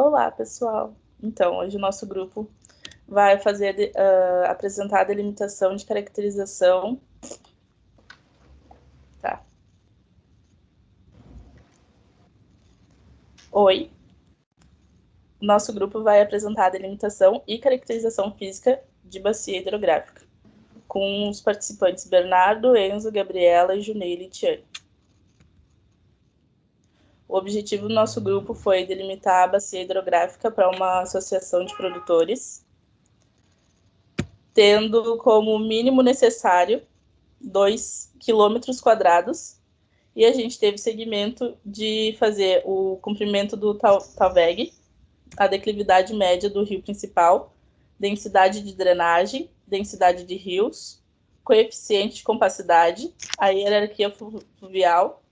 Olá, pessoal. Então, hoje o nosso grupo vai fazer apresentar a delimitação de caracterização. Tá. Oi. Nosso grupo vai apresentar a delimitação e caracterização física de bacia hidrográfica, com os participantes Bernardo, Enzo, Gabriela, Juneira e Tiane. O objetivo do nosso grupo foi delimitar a bacia hidrográfica para uma associação de produtores, tendo como mínimo necessário 2 quilômetros quadrados, e a gente teve segmento de fazer o comprimento do Talveg, a declividade média do rio principal, densidade de drenagem, densidade de rios, coeficiente de compacidade, a hierarquia fluvial,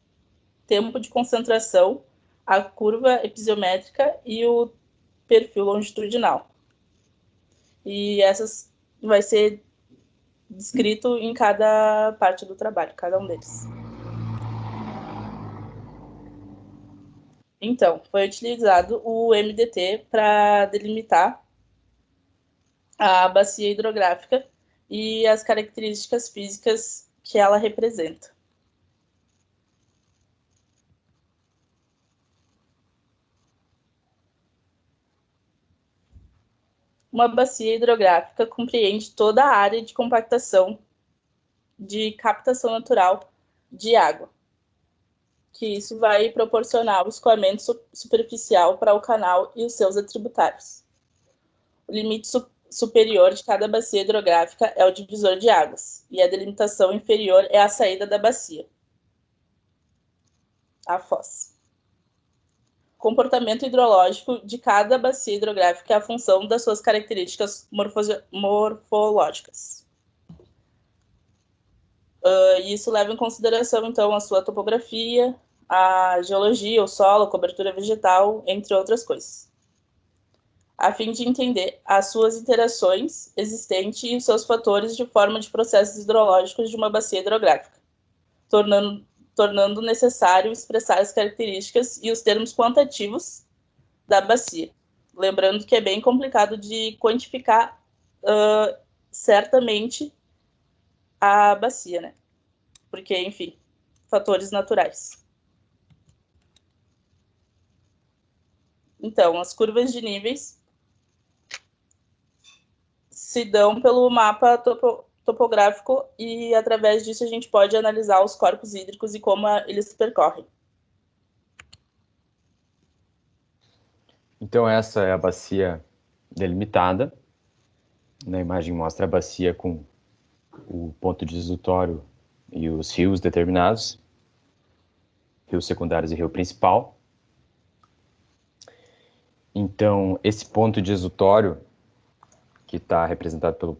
tempo de concentração, a curva episiométrica e o perfil longitudinal. E essas vai ser descrito em cada parte do trabalho, cada um deles. Então, foi utilizado o MDT para delimitar a bacia hidrográfica e as características físicas que ela representa. Uma bacia hidrográfica compreende toda a área de compactação de captação natural de água, que isso vai proporcionar o escoamento superficial para o canal e os seus atributários. O limite superior de cada bacia hidrográfica é o divisor de águas, e a delimitação inferior é a saída da bacia, a foz. O comportamento hidrológico de cada bacia hidrográfica é a função das suas características morfológicas. E isso leva em consideração, então, a sua topografia, a geologia, o solo, a cobertura vegetal, entre outras coisas, a fim de entender as suas interações existentes e os seus fatores de forma de processos hidrológicos de uma bacia hidrográfica, tornando necessário expressar as características e os termos quantitativos da bacia. Lembrando que é bem complicado de quantificar certamente a bacia, né? Porque, enfim, fatores naturais. Então, as curvas de níveis se dão pelo mapa topográfico e, através disso, a gente pode analisar os corpos hídricos e como eles percorrem. Então, essa é a bacia delimitada. Na imagem mostra a bacia com o ponto divisório e os rios determinados, rios secundários e rio principal. Então, esse ponto divisório, que está representado pelo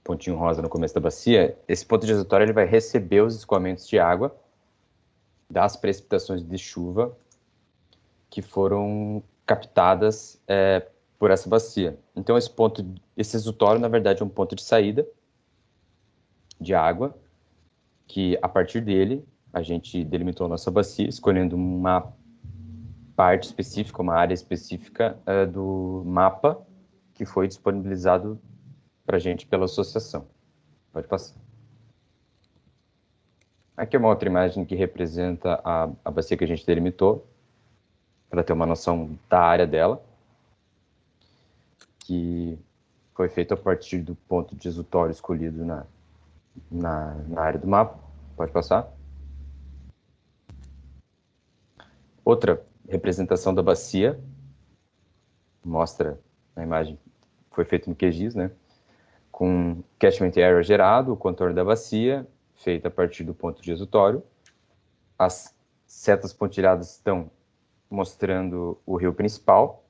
pontinho rosa no começo da bacia, esse ponto divisório ele vai receber os escoamentos de água das precipitações de chuva que foram captadas por essa bacia. Então, esse exutório, na verdade, é um ponto de saída de água, que a partir dele a gente delimitou a nossa bacia, escolhendo uma parte específica, uma área específica do mapa que foi disponibilizado para a gente pela associação. Pode passar. Aqui é uma outra imagem que representa a bacia que a gente delimitou, para ter uma noção da área dela, que foi feito a partir do ponto de exutório escolhido na área do mapa. Pode passar. Outra representação da bacia, mostra na imagem, foi feito no QGIS, né? Com catchment area gerado, o contorno da bacia, feito a partir do ponto de exutório. As setas pontilhadas estão mostrando o rio principal.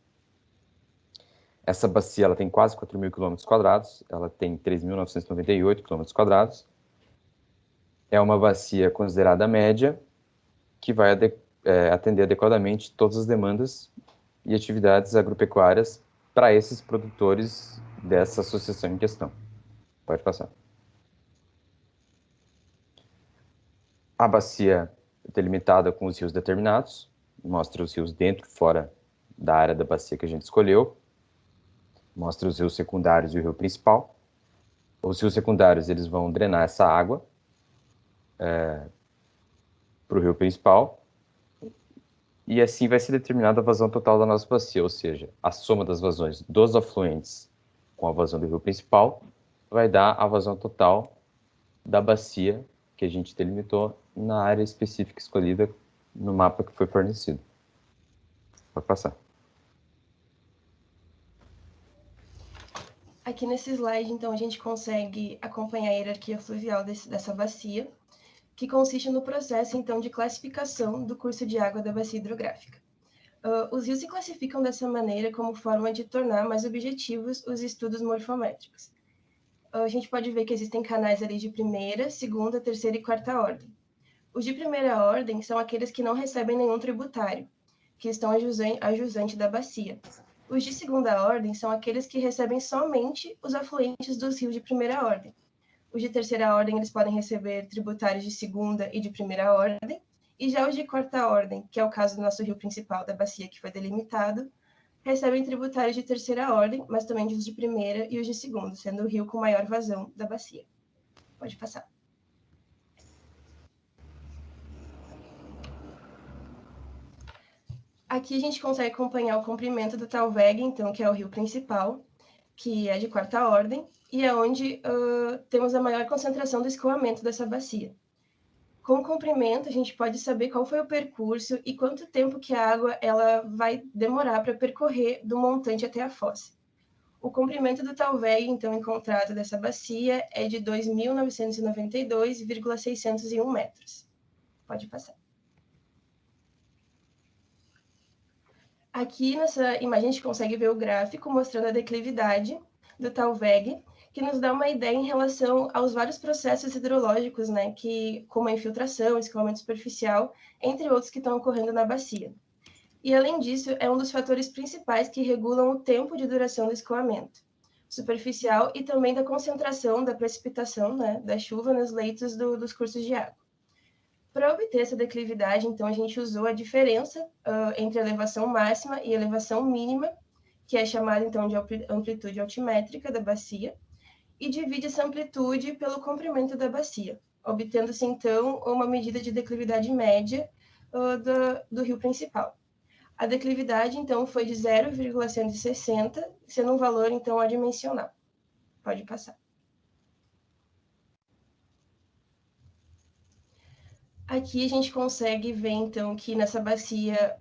Essa bacia ela tem quase 4.000 km², ela tem 3.998 km². É uma bacia considerada média, que vai atender adequadamente todas as demandas e atividades agropecuárias para esses produtores dessa associação em questão. Pode passar. A bacia é delimitada com os rios determinados, mostra os rios dentro e fora da área da bacia que a gente escolheu. Mostra os rios secundários e o rio principal. Os rios secundários, eles vão drenar essa água para o rio principal, e assim vai ser determinada a vazão total da nossa bacia, ou seja, a soma das vazões dos afluentes com a vazão do rio principal vai dar a vazão total da bacia que a gente delimitou na área específica escolhida no mapa que foi fornecido. Pode passar. Aqui nesse slide, então, a gente consegue acompanhar a hierarquia fluvial dessa bacia, que consiste no processo, então, de classificação do curso de água da bacia hidrográfica. Os rios se classificam dessa maneira como forma de tornar mais objetivos os estudos morfométricos. A gente pode ver que existem canais ali de primeira, segunda, terceira e quarta ordem. Os de primeira ordem são aqueles que não recebem nenhum tributário, que estão ajusante da bacia. Os de segunda ordem são aqueles que recebem somente os afluentes dos rios de primeira ordem. Os de terceira ordem, eles podem receber tributários de segunda e de primeira ordem, e já os de quarta ordem, que é o caso do nosso rio principal da bacia que foi delimitado, recebem tributários de terceira ordem, mas também os de primeira e os de segunda, sendo o rio com maior vazão da bacia. Pode passar. Aqui a gente consegue acompanhar o comprimento do Talweg, então, que é o rio principal, que é de quarta ordem, e é onde temos a maior concentração do escoamento dessa bacia. Com o comprimento, a gente pode saber qual foi o percurso e quanto tempo que a água ela vai demorar para percorrer do montante até a fossa. O comprimento do Talweg, então, encontrado dessa bacia é de 2.992,601 metros. Pode passar. Aqui nessa imagem a gente consegue ver o gráfico mostrando a declividade do Talweg, que nos dá uma ideia em relação aos vários processos hidrológicos, né, como a infiltração, escoamento superficial, entre outros que estão ocorrendo na bacia. E, além disso, é um dos fatores principais que regulam o tempo de duração do escoamento superficial e também da concentração da precipitação, né, da chuva nos leitos dos cursos de água. Para obter essa declividade, então, a gente usou a diferença entre a elevação máxima e a elevação mínima, que é chamada, então, de amplitude altimétrica da bacia, e divide essa amplitude pelo comprimento da bacia, obtendo-se, então, uma medida de declividade média do rio principal. A declividade, então, foi de 0,160, sendo um valor, então, adimensional. Pode passar. Aqui a gente consegue ver, então, que nessa bacia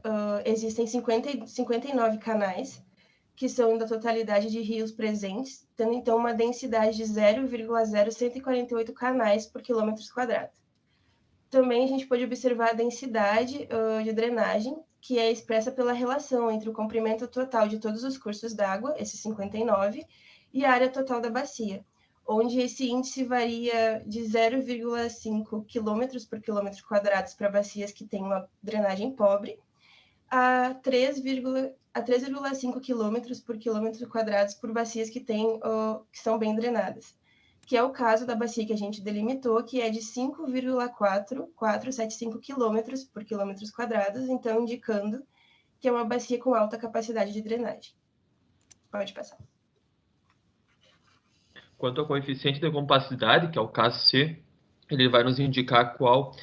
existem 59 canais, que são da totalidade de rios presentes, tendo, então, uma densidade de 0,0148 canais por quilômetro quadrado. Também a gente pode observar a densidade de drenagem, que é expressa pela relação entre o comprimento total de todos os cursos d'água, esses 59, e a área total da bacia, onde esse índice varia de 0,5 km por quilômetro quadrado para bacias que têm uma drenagem pobre, a 3,5 km por quilômetro quadrado por bacias que são bem drenadas, que é o caso da bacia que a gente delimitou, que é de 5,4475 km por quilômetros quadrados, então indicando que é uma bacia com alta capacidade de drenagem. Pode passar. Quanto ao coeficiente de compacidade, que é o KC, ele vai nos indicar qual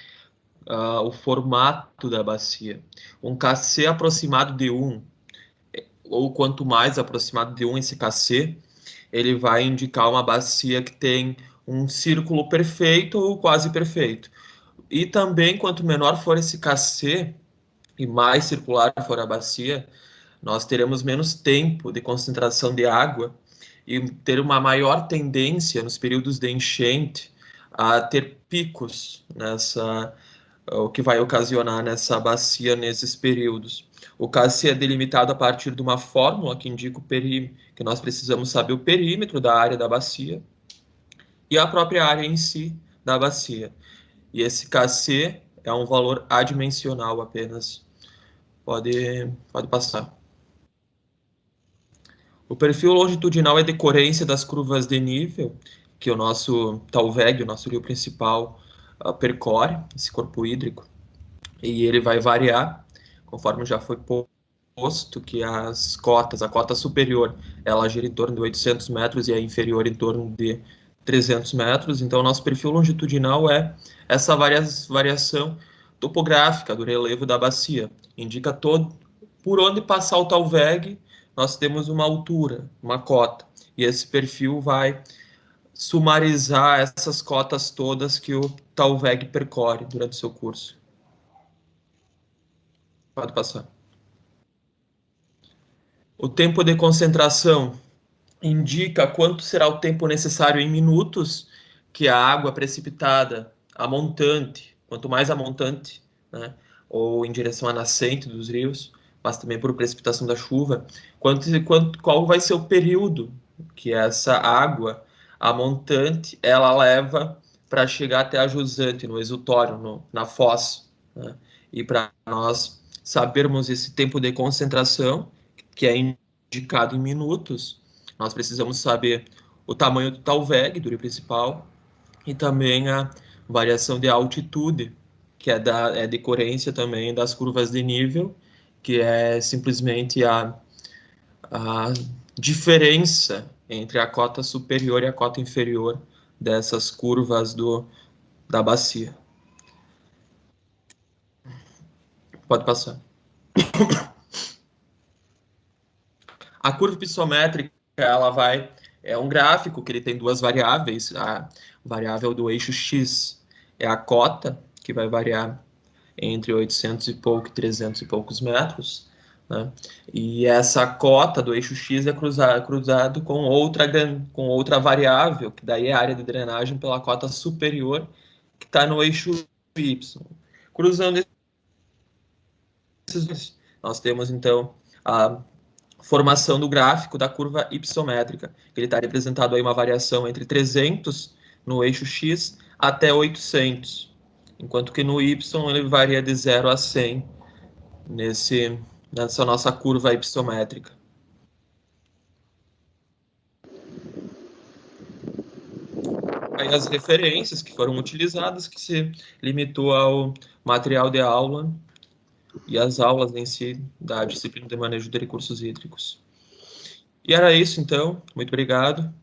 o formato da bacia. Um KC aproximado de 1, ou quanto mais aproximado de 1 esse KC, ele vai indicar uma bacia que tem um círculo perfeito ou quase perfeito. E também, quanto menor for esse KC e mais circular for a bacia, nós teremos menos tempo de concentração de água e ter uma maior tendência nos períodos de enchente a ter picos o que vai ocasionar nessa bacia nesses períodos. O KC é delimitado a partir de uma fórmula que indica o perímetro, que nós precisamos saber o perímetro da área da bacia e a própria área em si da bacia. E esse KC é um valor adimensional apenas. Pode passar. O perfil longitudinal é decorrência das curvas de nível que o nosso Talweg, o nosso rio principal, percorre, esse corpo hídrico, e ele vai variar, conforme já foi posto, posto que as cotas, a cota superior, ela gira em torno de 800 metros e a inferior em torno de 300 metros. Então, nosso perfil longitudinal é essa variação topográfica do relevo da bacia. Indica todo por onde passar o Talweg, nós temos uma altura, uma cota. E esse perfil vai sumarizar essas cotas todas que o Talweg percorre durante o seu curso. Pode passar. O tempo de concentração indica quanto será o tempo necessário em minutos que a água precipitada, a montante, quanto mais a montante, né, ou em direção à nascente dos rios, mas também por precipitação da chuva, qual vai ser o período que essa água, a montante, ela leva para chegar até a jusante, no exutório, na foz, né? E para nós sabermos esse tempo de concentração, que é indicado em minutos, nós precisamos saber o tamanho do Talweg, do rio principal, e também a variação de altitude, que é decorrência também das curvas de nível, que é simplesmente a diferença entre a cota superior e a cota inferior dessas curvas da bacia. Pode passar. A curva pissométrica, é um gráfico que ele tem duas variáveis. A variável do eixo X é a cota, que vai variar entre 800 e pouco e 300 e poucos metros, né? E essa cota do eixo X é cruzado com outra variável, que daí é a área de drenagem pela cota superior, que está no eixo Y. Cruzando esses, nós temos, então, a formação do gráfico da curva hiposmétrica. Ele está representado aí uma variação entre 300 no eixo X até 800, enquanto que no Y ele varia de 0 a 100 nessa nossa curva hiposmétrica. Aí as referências que foram utilizadas, que se limitou ao material de aula e as aulas em si da disciplina de manejo de recursos hídricos. E era isso, então. Muito obrigado.